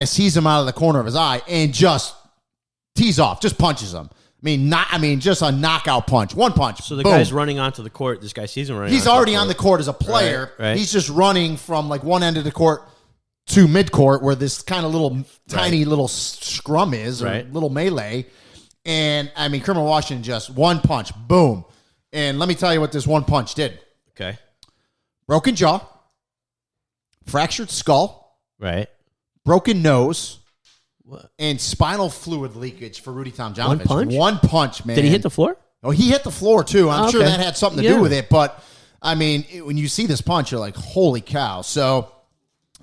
sees him out of the corner of his eye and just tees off, just punches him. Just a knockout punch. One punch. So the boom. guy's running onto the court. This guy sees him running. He's already on the court as a player. Right. He's just running from like one end of the court to mid-court where this kind of tiny little scrum is, or little melee. And, Kermit Washington just one punch, boom. And let me tell you what this one punch did. Okay. Broken jaw, fractured skull, broken nose, and spinal fluid leakage for Rudy Tomjanovich. One punch, man. Did he hit the floor? Oh, he hit the floor, too. I'm sure that had something to do with it. But, when you see this punch, you're like, holy cow. So.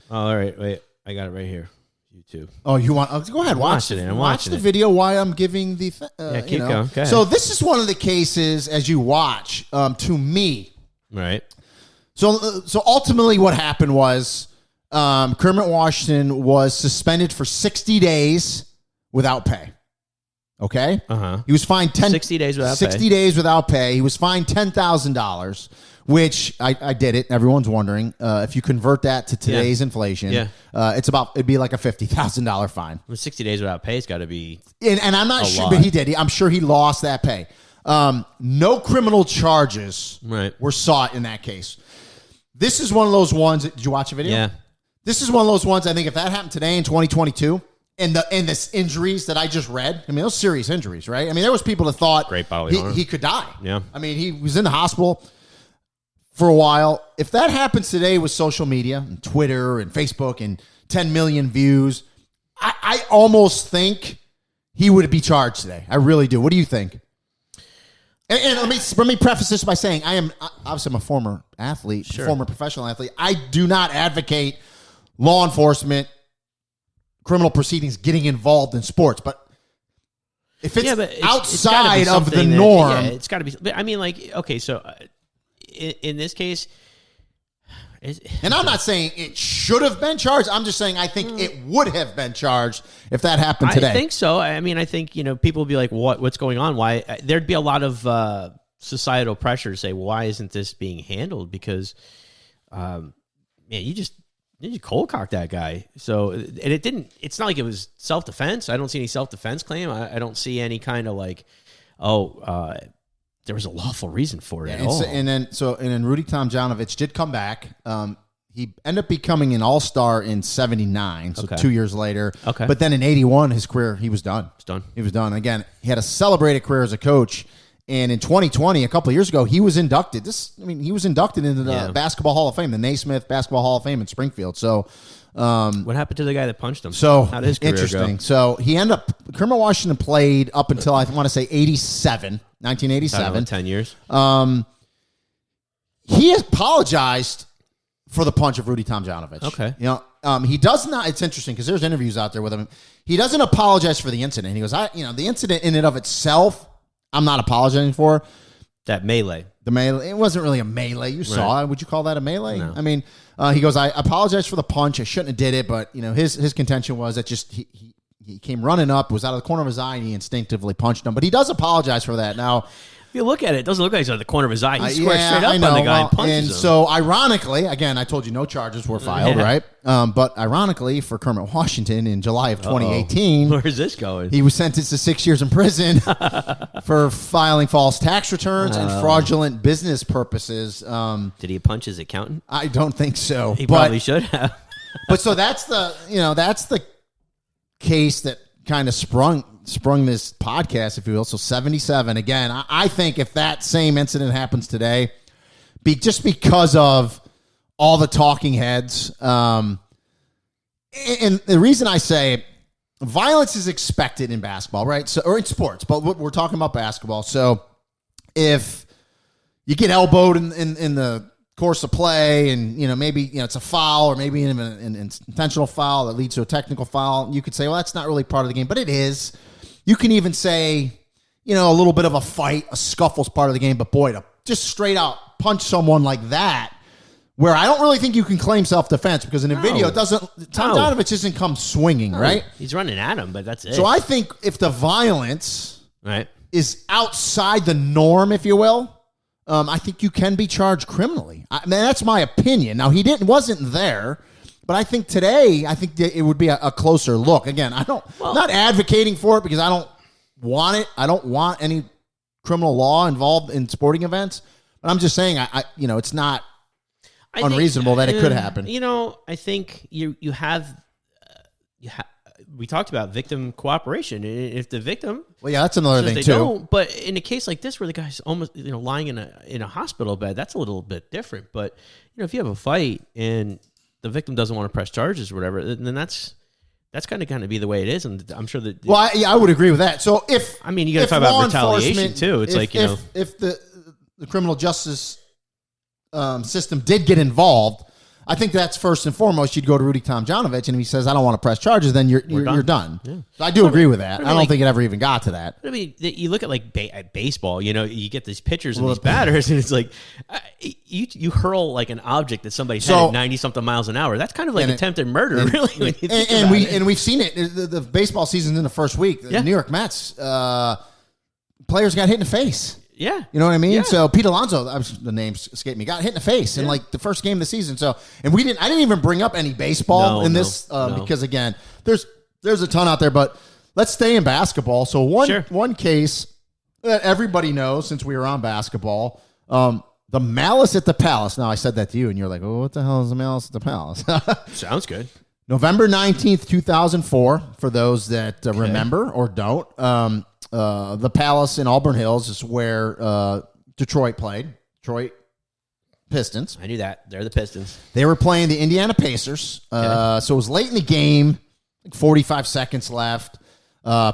All right. Wait. I got it right here. YouTube. Oh, you want? Go ahead. Watch it. Watch the video while I'm giving the. Keep going. Okay. So this is one of the cases as you watch. To me, right. So ultimately, what happened was Kermit Washington was suspended for 60 days without pay. Okay. He was fined 60 days without 60 days without pay. He was fined $10,000. Which I did it. Everyone's wondering if you convert that to today's inflation. It'd be like a $50,000 fine. 60 days without pay has got to be. And I'm not sure, but he did. I'm sure he lost that pay. No criminal charges were sought in that case. This is one of those ones. Did you watch a video? Yeah. This is one of those ones. I think if that happened today in 2022, and this injuries that I just read, those serious injuries, right? There was people that thought he could die. Yeah. He was in the hospital for a while. If that happens today with social media and Twitter and Facebook and 10 million views, I almost think he would be charged today. I really do. What do you think? And let me preface this by saying I'm a former athlete, former professional athlete. I do not advocate law enforcement, criminal proceedings getting involved in sports, but if it's outside of the norm, it's got to be. Okay, so. In this case, and I'm not saying it should have been charged. I'm just saying I think it would have been charged if that happened today. I think so. I think people would be like, "What's going on? Why?" There'd be a lot of societal pressure to say, "Why isn't this being handled?" Because, you just cold cocked that guy. So, and it didn't. It's not like it was self defense. I don't see any self defense claim. I don't see any kind of like, there was a lawful reason for it at all. And then Rudy Tomjanovich did come back. He ended up becoming an all-star in 79, so 2 years later. Okay. But then in 81, his career, he was done. He was done. Again, he had a celebrated career as a coach. And in 2020, a couple of years ago, he was inducted. He was inducted into the Basketball Hall of Fame, the Naismith Basketball Hall of Fame in Springfield. So, what happened to the guy that punched him? So, how did his career interesting. go? So, Kermit Washington played up until, I want to say, 1987. 10 years. He apologized for the punch of Rudy Tomjanovich. Okay. He does not. It's interesting because there's interviews out there with him. He doesn't apologize for the incident. He goes, the incident in and of itself, I'm not apologizing for. That melee. The melee. It wasn't really a melee. You saw it. Would you call that a melee? No. He goes, I apologize for the punch. I shouldn't have did it, but his contention was that just he came running up, was out of the corner of his eye, and he instinctively punched him. But he does apologize for that. Now, if you look at it, it doesn't look like he's out of the corner of his eye. He squares straight up on the guy and punches him. So, ironically, again, I told you no charges were filed, right? But ironically, for Kermit Washington, in July of 2018, where's this going? He was sentenced to 6 years in prison for filing false tax returns and fraudulent business purposes. Did he punch his accountant? I don't think so. He probably should have. But so that's the case that kind of sprung this podcast, if you will. So 77 again. I think if that same incident happens today, just because of all the talking heads, and the reason I say violence is expected in basketball, right? So, or in sports, but we're talking about basketball. So if you get elbowed in the course of play, and maybe it's a foul, or maybe an intentional foul that leads to a technical foul, you could say, well, that's not really part of the game, but it is. You can even say, a little bit of a fight, a scuffle is part of the game, but boy, to just straight out punch someone like that, where I don't really think you can claim self-defense, because in the video, Tomjanovich isn't come swinging, right? He's running at him, but that's it. So I think if the violence is outside the norm, if you will, I think you can be charged criminally. That's my opinion. Now, wasn't there, But I think today, it would be a closer look. Again, I'm not advocating for it because I don't want it. I don't want any criminal law involved in sporting events. But I'm just saying, it's not unreasonable that it could happen. I think you have we talked about victim cooperation. If the victim, well, yeah, that's another thing too. But in a case like this, where the guy's almost lying in a hospital bed, that's a little bit different. But if you have a fight and the victim doesn't want to press charges or whatever, then that's kind of going to be the way it is. And I'm sure that. Well, I would agree with that. So you got to talk about retaliation too. It's if the criminal justice system did get involved, I think that's first and foremost. You'd go to Rudy Tomjanovich, and if he says, "I don't want to press charges," then you're done. Yeah. So I do agree with that. I don't think it ever even got to that. I mean, you look at baseball. You get these pitchers and these batters, and it's like you hurl like an object that somebody's headed 90-something miles an hour. That's kind of like attempted murder, really. And we've seen it. The baseball season's in the first week. The New York Mets players got hit in the face. Yeah. You know what I mean? Yeah. So Pete Alonso, the names escaped me, got hit in the face in like the first game of the season. So, and I didn't even bring up any baseball in this because again, there's a ton out there, but let's stay in basketball. So one case that everybody knows since we were on basketball, the malice at the Palace. Now I said that to you and you're like, oh, what the hell is the malice at the Palace? Sounds good. November 19th, 2004, for those that remember or don't. The Palace in Auburn Hills is where Detroit played. Detroit Pistons. I knew that. They're the Pistons. They were playing the Indiana Pacers. So it was late in the game, like 45 seconds left.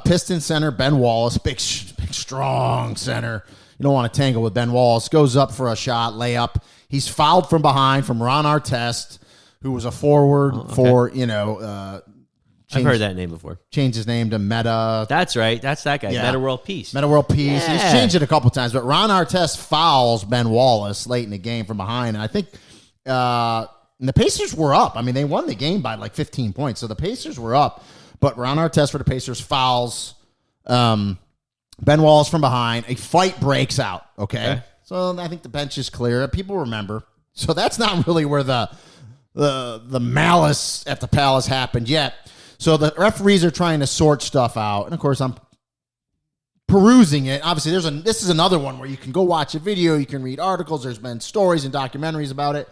Pistons center Ben Wallace, big strong center. You don't want to tangle with Ben Wallace. Goes up for a shot, layup. He's fouled from behind from Ron Artest, who was a forward for, I've heard that name before. Changed his name to Meta. That's right. That's that guy. Yeah. Meta World Peace. Meta World Peace. Yeah. He's changed it a couple times, but Ron Artest fouls Ben Wallace late in the game from behind. And I think the Pacers were up. I mean, they won the game by like 15 points. So the Pacers were up. But Ron Artest for the Pacers fouls Ben Wallace from behind. A fight breaks out. Okay. So I think the bench is clear. People remember. So that's not really where the malice at the Palace happened yet. So the referees are trying to sort stuff out. And, of course, I'm perusing it. Obviously, this is another one where you can go watch a video. You can read articles. There's been stories and documentaries about it.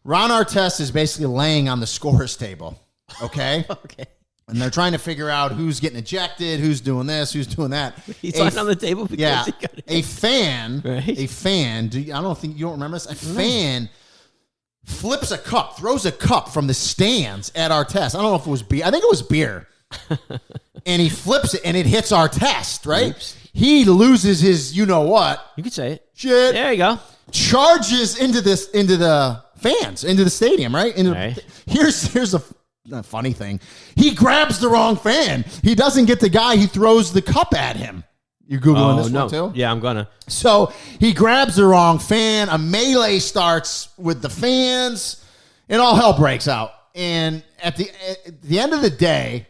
Ron Artest is basically laying on the scorer's table, okay? Okay. And they're trying to figure out who's getting ejected, who's doing this, who's doing that. He's lying on the table because he got it. A fan, right? I don't think you don't remember this. A fan flips a cup, throws a cup from the stands at Artest. I don't know if it was beer. I think it was beer. And he flips it, and it hits Artest, right? Oops. He loses his you-know-what. You could say it. Shit. There you go. Charges into the fans, into the stadium, right? Here's a funny thing. He grabs the wrong fan. He doesn't get the guy. He throws the cup at him. You Googling this one too? Yeah, I'm gonna. So he grabs the wrong fan. A melee starts with the fans, and all hell breaks out. And at the end of the day,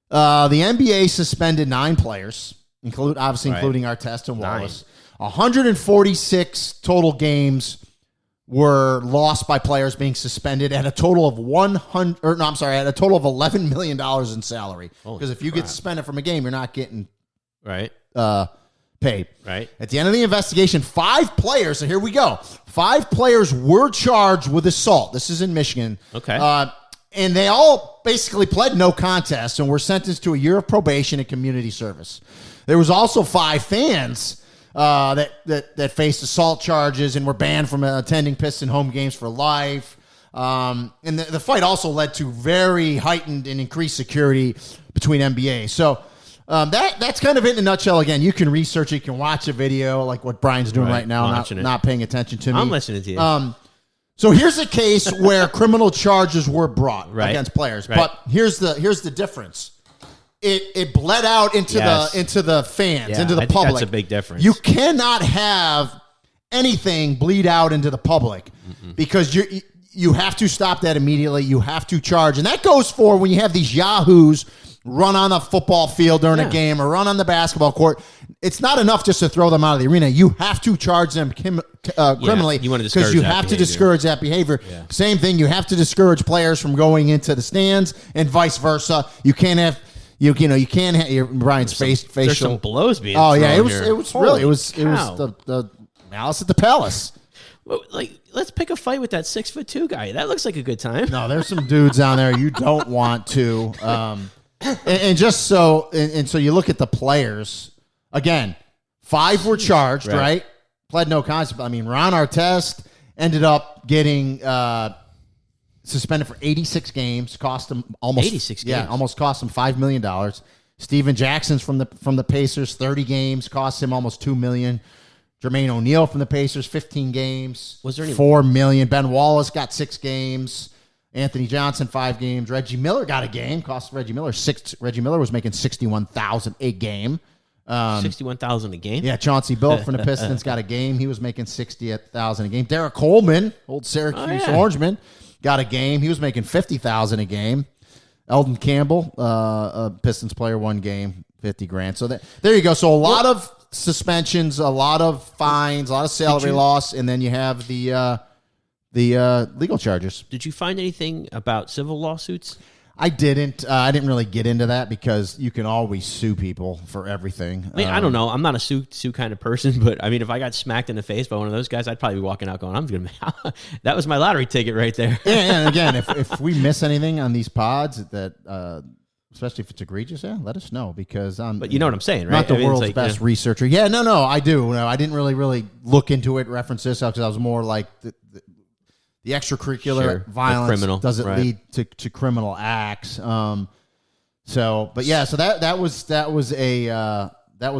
the NBA suspended 9 players, including Artest and Wallace. 146 total games were lost by players being suspended at a total of $11 million in salary. Because if you get suspended from a game, you're not getting paid. Right. At the end of the investigation, 5 players, so here we go. 5 players were charged with assault. This is in Michigan. Okay. And they all basically pled no contest and were sentenced to a year of probation and community service. There was also 5 fans that faced assault charges and were banned from attending Piston home games for life. And the fight also led to very heightened and increased security between NBA. So that's kind of it in a nutshell. Again, you can research it. You can watch a video like what Brian's doing right now, not paying attention to me. I'm listening to you. So here's a case where criminal charges were brought against players. Right. But here's the difference. It bled out into the fans, into the public. That's a big difference. You cannot have anything bleed out into the public because you have to stop that immediately. You have to charge. And that goes for when you have these yahoos run on the football field during a game or run on the basketball court. it's not enough just to throw them out of the arena. You have to charge them criminally you want to because you have to discourage that behavior. Yeah. Same thing. You have to discourage players from going into the stands and vice versa. You can't have you can't have Brian's facial. There's some blows being. Oh yeah, it was the Malice at the Palace. Well, like, let's pick a fight with that 6'2" guy. That looks like a good time. No, there's some dudes down there you don't want to. And so you look at the players again. 5 were charged, right? Pled no contest. I mean, Ron Artest ended up getting suspended for 86 games. Cost him almost 86 games. Yeah, almost cost him $5 million. Steven Jackson's from the Pacers, 30 games, cost him almost $2 million. Jermaine O'Neal from the Pacers, 15 games. Was there any $4 million? Ben Wallace got 6 games. Anthony Johnson, 5 games. Reggie Miller got a game. Cost Reggie Miller 6. Reggie Miller was making $61,000 a game. $61,000 a game. Yeah, Chauncey Billups from the Pistons got a game. He was making $60,000 a game. Derek Coleman, old Syracuse Orangeman, got a game. He was making $50,000 a game. Eldon Campbell, a Pistons player, 1 game, $50,000. So there you go. So a lot of suspensions, a lot of fines, a lot of salary loss, and then you have the legal charges. Did you find anything about civil lawsuits? I didn't. I didn't really get into that because you can always sue people for everything. I mean, I don't know. I'm not a sue kind of person, but I mean, if I got smacked in the face by one of those guys, I'd probably be walking out going, "I'm gonna." That was my lottery ticket right there. Yeah, and again, if we miss anything on these pods that. Especially if it's egregious, let us know because I'm. But you know what I'm saying, right? Not the world's best researcher. Yeah, no, I do. No, I didn't really look into it, reference this because I was more like the extracurricular violence. Criminal, does it lead to criminal acts? So that was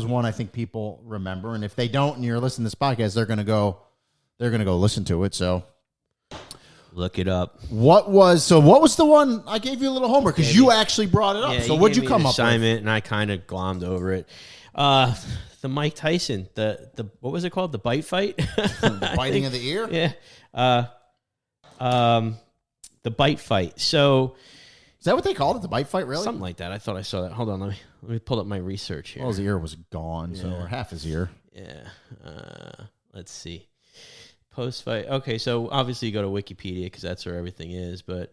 one I think people remember, and if they don't, and you're listening to this podcast, they're gonna go listen to it. So. Look it up. What was the one I gave you a little homework because you actually brought it up. So what'd you come up with? Assignment, and I kind of glommed over it. The Mike Tyson, the what was it called? The bite fight? The biting of the ear? Yeah. The bite fight. So is that what they called it? The bite fight, really? Something like that. I thought I saw that. Hold on, let me pull up my research here. Well, his ear was gone, or half his ear. Yeah. Let's see. Post-fight. Okay, so obviously you go to Wikipedia because that's where everything is, but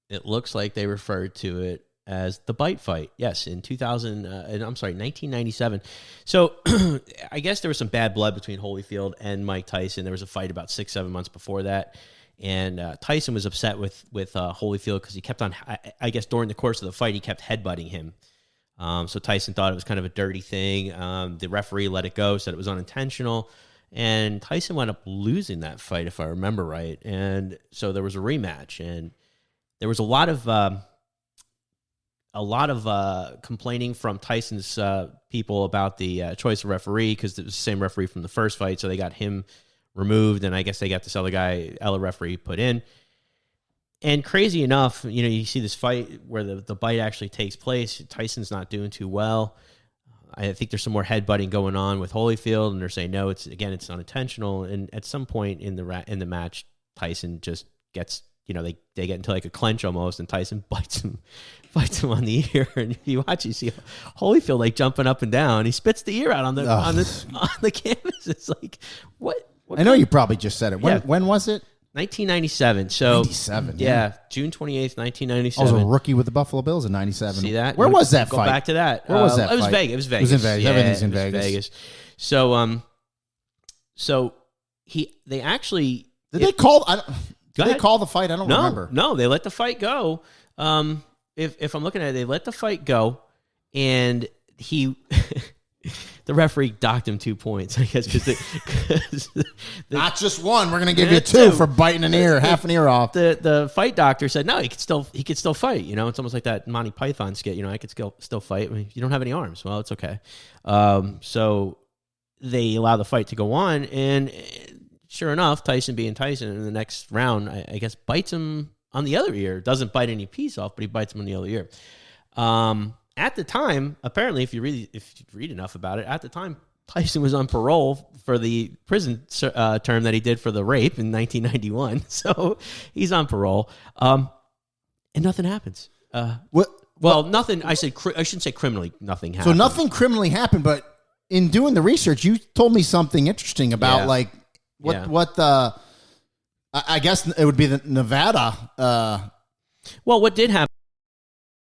it looks like they referred to it as the bite fight. Yes, in 1997. So I guess there was some bad blood between Holyfield and Mike Tyson. There was a fight about 6-7 months before that, and Tyson was upset with Holyfield because he kept on. I guess during the course of the fight, he kept headbutting him. So Tyson thought it was kind of a dirty thing. The referee let it go, said it was unintentional, and Tyson wound up losing that fight, if I remember right. And so there was a rematch, and there was a lot of complaining from Tyson's people about the choice of referee because it was the same referee from the first fight, so they got him removed, and I guess they got this other guy, Ella referee, put in. And crazy enough, you see this fight where the bite actually takes place. Tyson's not doing too well. I think there's some more headbutting going on with Holyfield, and they're saying no, it's unintentional. And at some point in the match, Tyson just gets, they get into like a clench almost, and Tyson bites him on the ear. And if you watch, you see Holyfield like jumping up and down. He spits the ear out on the canvas. It's like what I know you probably just said it. When was it? 1997. So 97. Yeah, June 28th, 1997. I was a rookie with the Buffalo Bills in 97. See that? Where was that Go fight? Go back to that. Where was that It was fight? Vegas. It was Vegas. It was in Vegas. Yeah, Everything's in Vegas. So they actually Did they call the fight? I don't remember. No, they let the fight go. If I'm looking at it, they let the fight go, and the referee docked him 2 points, I guess, because not just one. We're going to give you 2 for biting an ear, half an ear off. The fight doctor said no, he could still fight. It's almost like that Monty Python skit. I could still fight. I mean, you don't have any arms. Well, it's okay. So they allow the fight to go on, and sure enough, Tyson being Tyson, in the next round, I guess bites him on the other ear. Doesn't bite any piece off, but he bites him on the other ear. At the time, apparently, if you read enough about it, at the time, Tyson was on parole for the prison term that he did for the rape in 1991. So he's on parole, and nothing happens. Well, nothing. I shouldn't say criminally. Nothing happened. So nothing criminally happened, but in doing the research, you told me something interesting about what the. I guess it would be the Nevada. Well, what did happen